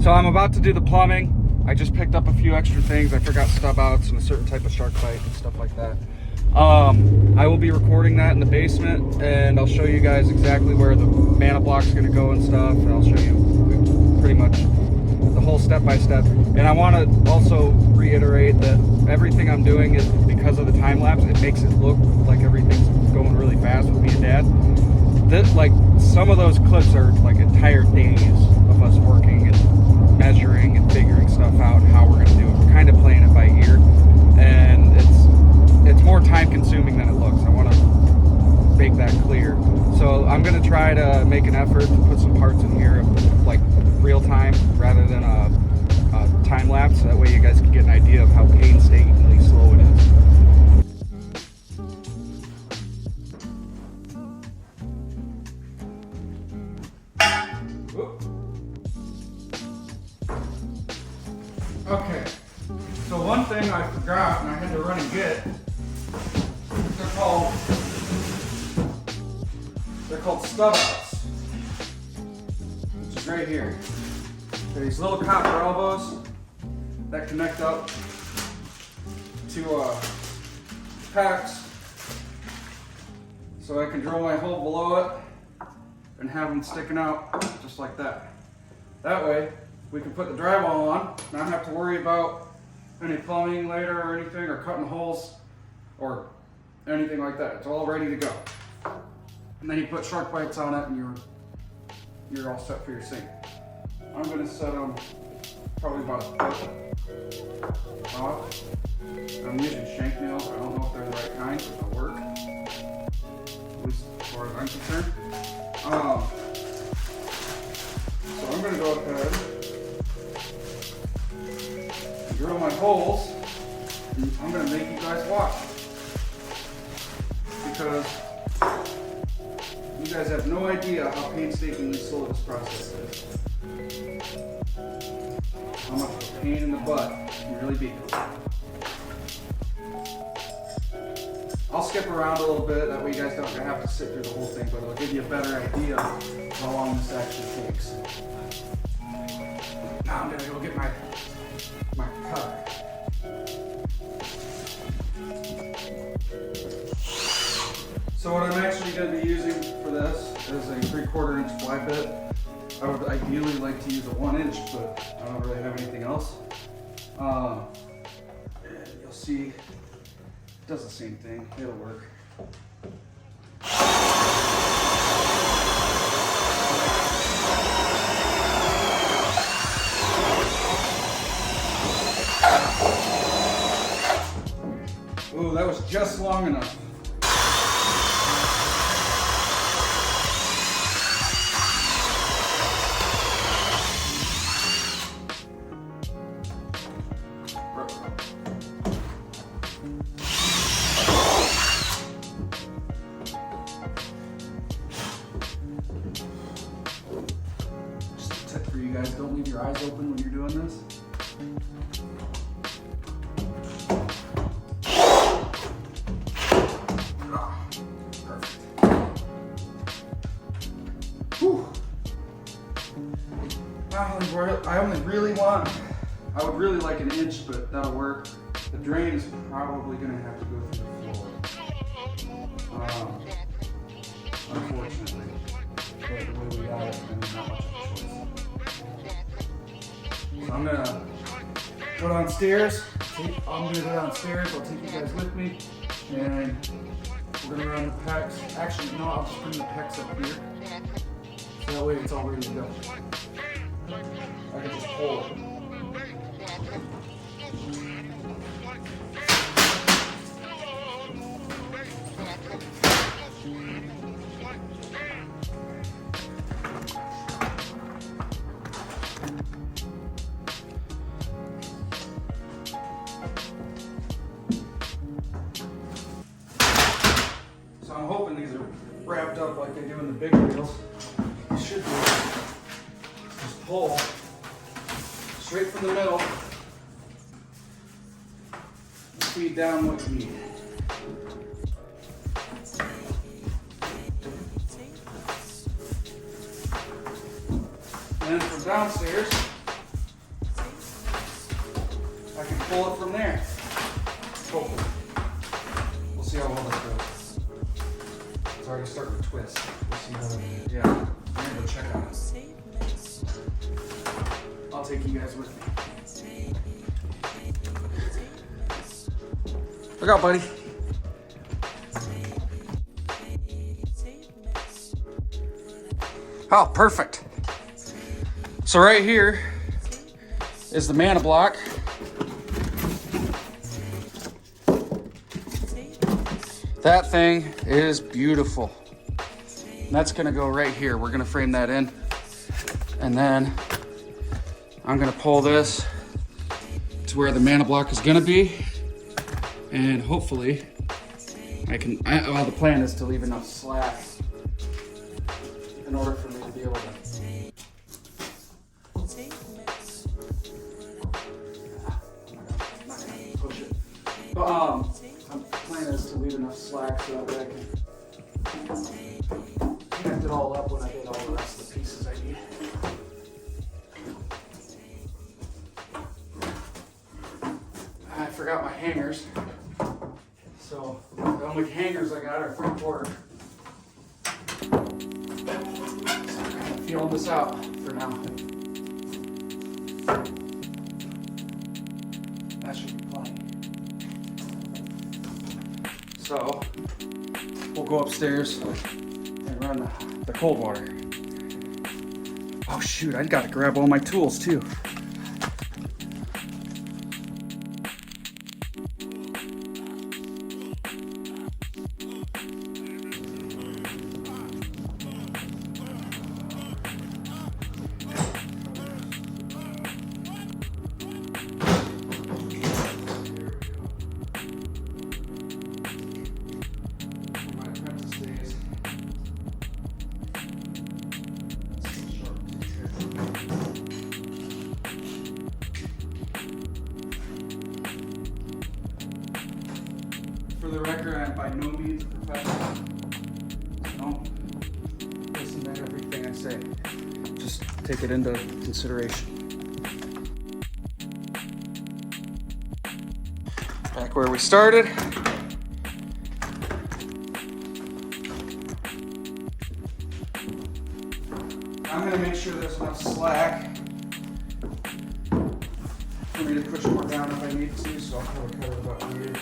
So I'm about to do the plumbing. I just picked up a few extra things. I forgot stub outs and a certain type of shark bite and stuff like that. I will be recording that in the basement, and I'll show you guys exactly where the mana block's gonna go and stuff, and I'll show you pretty much the whole step-by-step. And I want to also reiterate that everything I'm doing is because of the time lapse. It makes it look like everything's going really fast with me and Dad. This, like, some of those clips are like entire days of us working and measuring and figuring stuff out and how we're going to do it. We're kind of playing it by ear, and it's more time consuming than it looks. I want to make that clear. So I'm going to try to make an effort to put some parts in here like real time rather than a time lapse. That way you guys can get an idea of how painstakingly slow it is. Okay, so one thing I forgot and I had to run and get, they're called stub outs, which is right here. They're these little copper elbows that connect up to packs, so I can drill my hole below it and have them sticking out just like that. That way we can put the drywall on, not have to worry about any plumbing later or anything, or cutting holes or anything like that. It's all ready to go. And then you put shark bites on it and you're all set for your sink. I'm gonna set them probably about a foot off. I'm using shank nails. I don't know if they're the right kind, but they'll work, at least as far as I'm concerned. So I'm gonna go ahead and drill my holes, and I'm gonna make you guys watch, because you guys have no idea how painstakingly slow this process is. How much of a pain in the butt it can really be. I'll skip around a little bit, that way you guys don't have to sit through the whole thing, but it'll give you a better idea of how long this actually takes. Now I'm gonna go get my cutter. So what I'm actually going to be using for this is a 3/4 inch fly bit. I would ideally like to use a 1 inch, but I don't really have anything else. And you'll see, it does the same thing. It'll work. Ooh, that was just long enough. Just a tip for you guys, don't leave your eyes open when you're doing this. I would really like an inch, but that'll work. The drain is probably going to have to go through the floor. Unfortunately. But the way we got it, and not much of a choice. So I'm going to go downstairs. I'm going to go downstairs. I'll take you guys with me. And we're going to run the pecs. Actually, no, I'll just bring the pecs up here. So that way it's all ready to go. I can just pull it. So I'm hoping these are wrapped up like they do in the big reels. They should be. Just pull straight from the middle and feed down what you need. And then from downstairs, pull it from there. Hopefully. We'll see how well this goes. It's already starting to twist. We'll see how it, yeah. I'm gonna go check on it. I'll take you guys with me. Look out, buddy. Oh, perfect. So right here is the mana block. That thing is beautiful. And that's gonna go right here. We're gonna frame that in. And then I'm gonna pull this to where the mana block is gonna be. And hopefully well, the plan is to leave enough slack in order for me to be able to. I'm not gonna push it. But the plan is to leave enough slack so that way I can connect it all up when I get all the rest of the pieces I need. I forgot my hangers. So the only hangers I got are 3/4. So I'm kind of feeling this out for now. That should be plenty. So we'll go upstairs and run the cold water. Oh shoot, I gotta grab all my tools too. For the record, I'm by no means a professional. So don't listen to everything I say. Just take it into consideration. Back where we started. I'm going to make sure there's enough slack for me to push more down if I need to, so I'll put a cutter about here.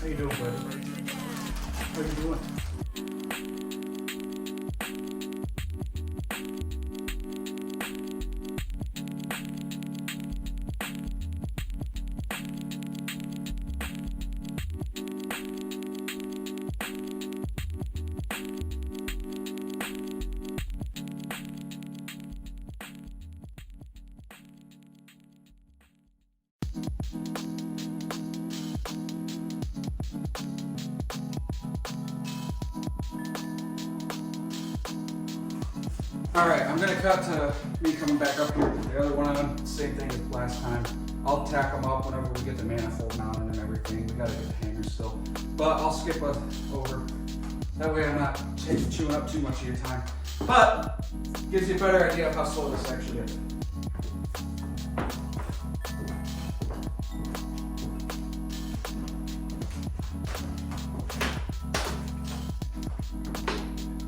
How you doing, buddy? How you doing? All right, I'm gonna cut to me coming back up here with the other one on. Same thing as last time. I'll tack them up whenever we get the manifold mounted and everything. We gotta get the hanger still. But I'll skip over. That way I'm not chewing up too much of your time. But gives you a better idea of how slow this actually is.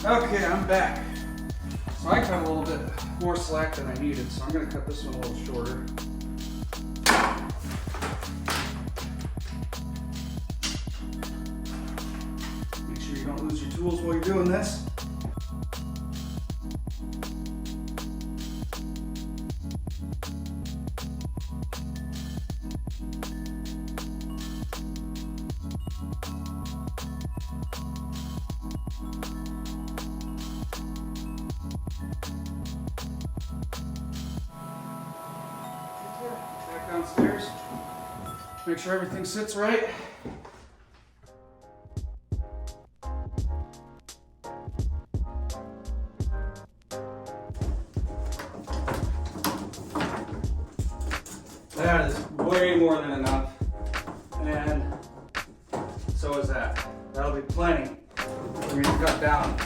Okay, I'm back. So I cut a little bit more slack than I needed, so I'm going to cut this one a little shorter. Make sure you don't lose your tools while you're doing this. Back downstairs. Make sure everything sits right. That is way more than enough. And so is that. That'll be plenty for me to cut down.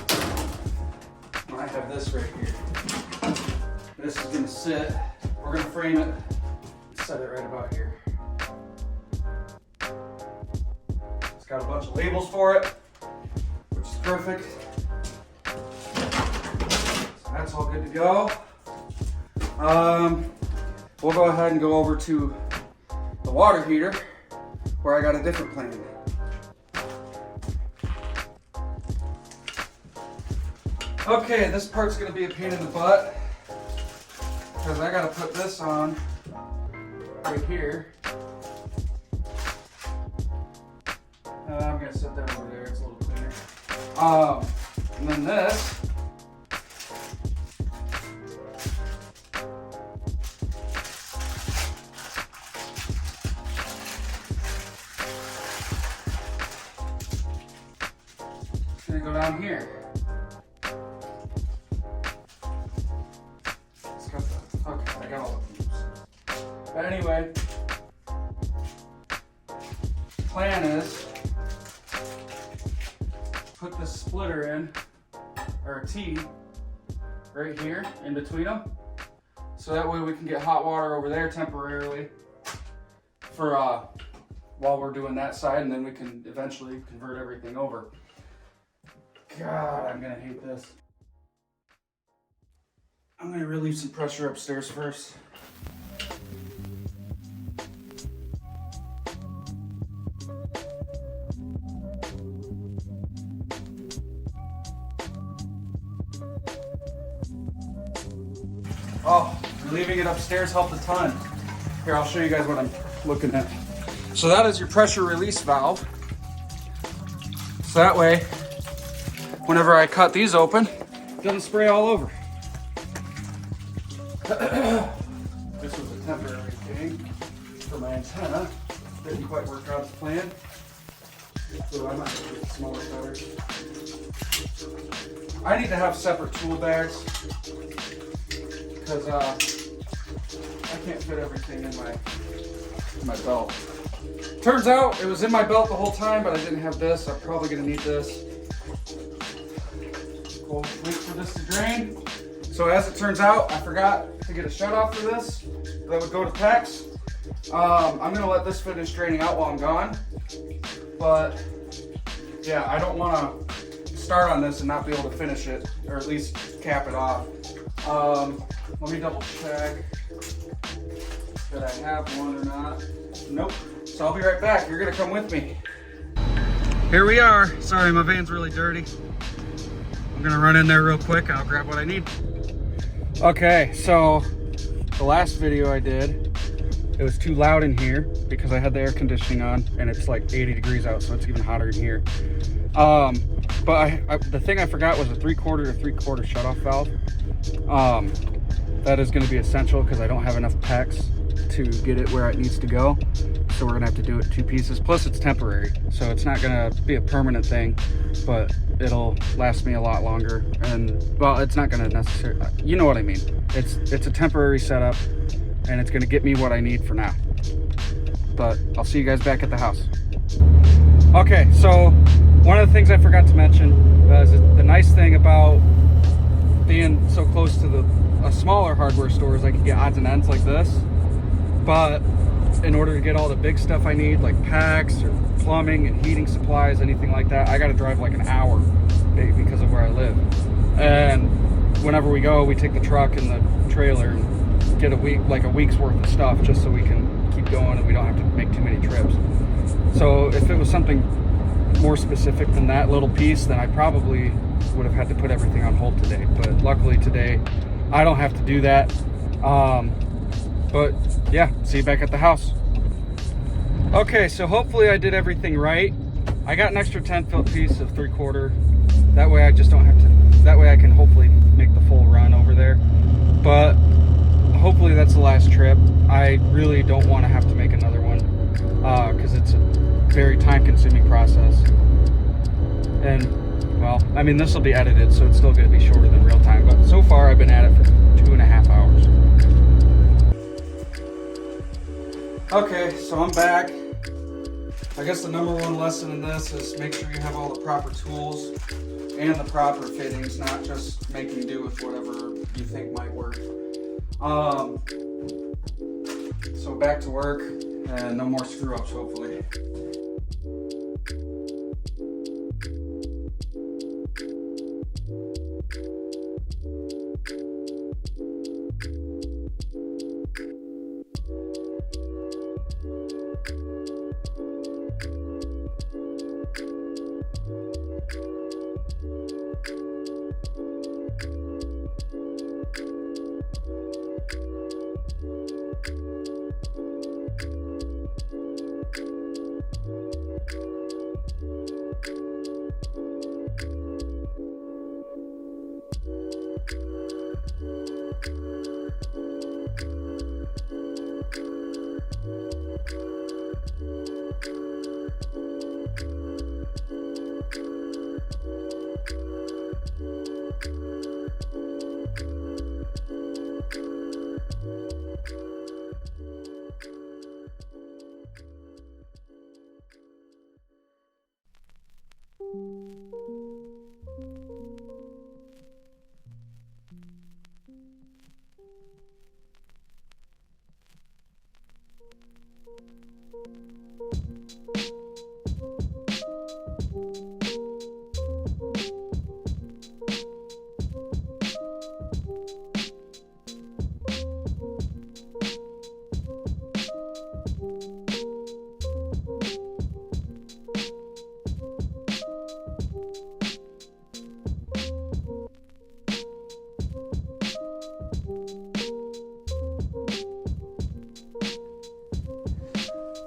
I have this right here. This is gonna sit, we're gonna frame it, set it right about here. It's got a bunch of labels for it, which is perfect. So that's all good to go. We'll go ahead and go over to the water heater where I got a different plan. Okay, this part's gonna be a pain in the butt because I gotta put this on right here. I'm gonna set that over there, it's a little cleaner. And then this. It's gonna go down here. Okay, I got all the pieces. But anyway, the plan is put this splitter in, or a T, right here in between them. So that way we can get hot water over there temporarily for while we're doing that side, and then we can eventually convert everything over. God, I'm gonna hate this. I'm gonna relieve some pressure upstairs first. Oh, relieving it upstairs helped a ton. Here, I'll show you guys what I'm looking at. So that is your pressure release valve. So that way, whenever I cut these open, it doesn't spray all over. This was a temporary thing for my antenna. Didn't quite work out as planned. So I might have to smaller cutter. I need to have separate tool bags because I can't fit everything in my belt. Turns out it was in my belt the whole time, but I didn't have this. I'm probably gonna need this. We'll wait for this to drain. So as it turns out, I forgot to get a shut off for this. That would go to PEX. I'm gonna let this finish draining out while I'm gone. But yeah, I don't wanna start on this and not be able to finish it, or at least cap it off. Let me double check that I have one or not. Nope. So I'll be right back. You're gonna come with me. Here we are. Sorry, my van's really dirty. I'm gonna run in there real quick and I'll grab what I need. Okay, so the last video I did, it was too loud in here because I had the air conditioning on and it's like 80 degrees out, so it's even hotter in here. But the thing I forgot was a 3/4 to 3/4 shutoff valve. That is going to be essential because I don't have enough PEX to get it where it needs to go. So we're going to have to do it 2 pieces. Plus it's temporary, so it's not going to be a permanent thing, but it'll last me a lot longer. And well, it's not going to necessarily, you know what I mean. It's a temporary setup and it's going to get me what I need for now. But I'll see you guys back at the house. Okay, so one of the things I forgot to mention is the nice thing about being so close to a smaller hardware store is I can get odds and ends like this. But in order to get all the big stuff I need, like PEX or plumbing and heating supplies, anything like that, I got to drive like an hour because of where I live. And whenever we go, we take the truck and the trailer and get a week's worth of stuff just so we can keep going and we don't have to make too many trips. So if it was something more specific than that little piece, then I probably would have had to put everything on hold today. But luckily today, I don't have to do that. But yeah, see you back at the house. Okay, so hopefully I did everything right. I got an extra 10-foot piece of 3/4. That way I just don't have to, that way I can hopefully make the full run over there. But hopefully that's the last trip. I really don't want to have to make another one because it's a very time-consuming process. And well, I mean, this will be edited, so it's still going to be shorter than real time. But so far I've been at it for 2.5 hours. Okay, so I'm back. I guess the number one lesson in this is make sure you have all the proper tools and the proper fittings, not just making do with whatever you think might work. So back to work and no more screw ups, hopefully.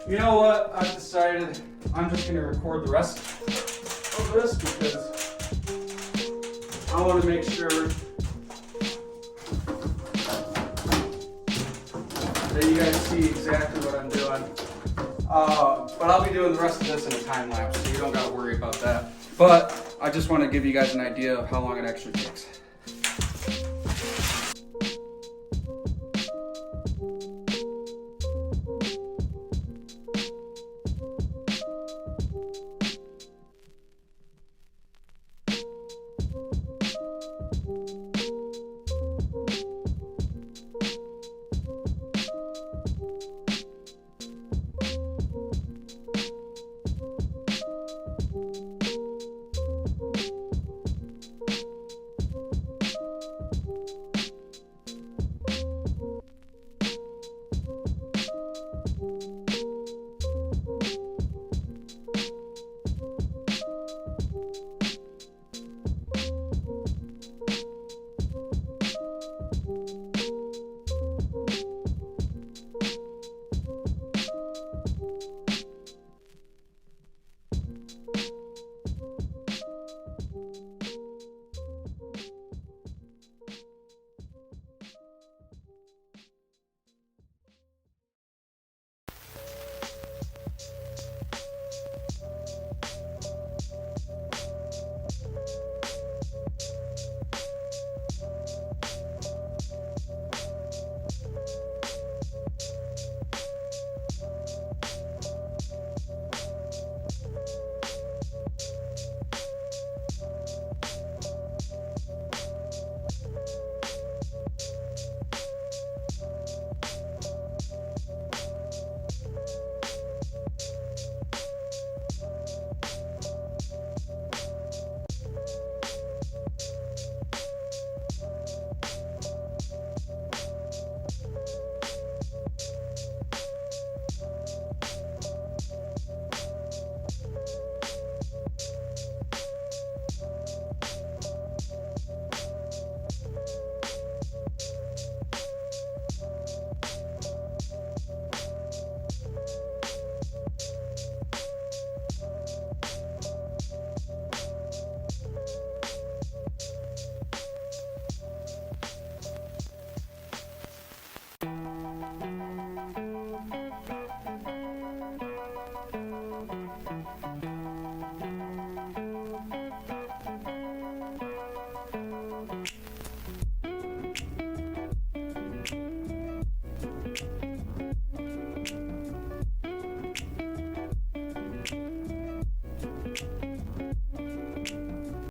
You know what? I've decided I'm just going to record the rest of this because I want to make sure that you guys see exactly what I'm doing. But I'll be doing the rest of this in a time lapse, so you don't got to worry about that. But I just want to give you guys an idea of how long it actually takes.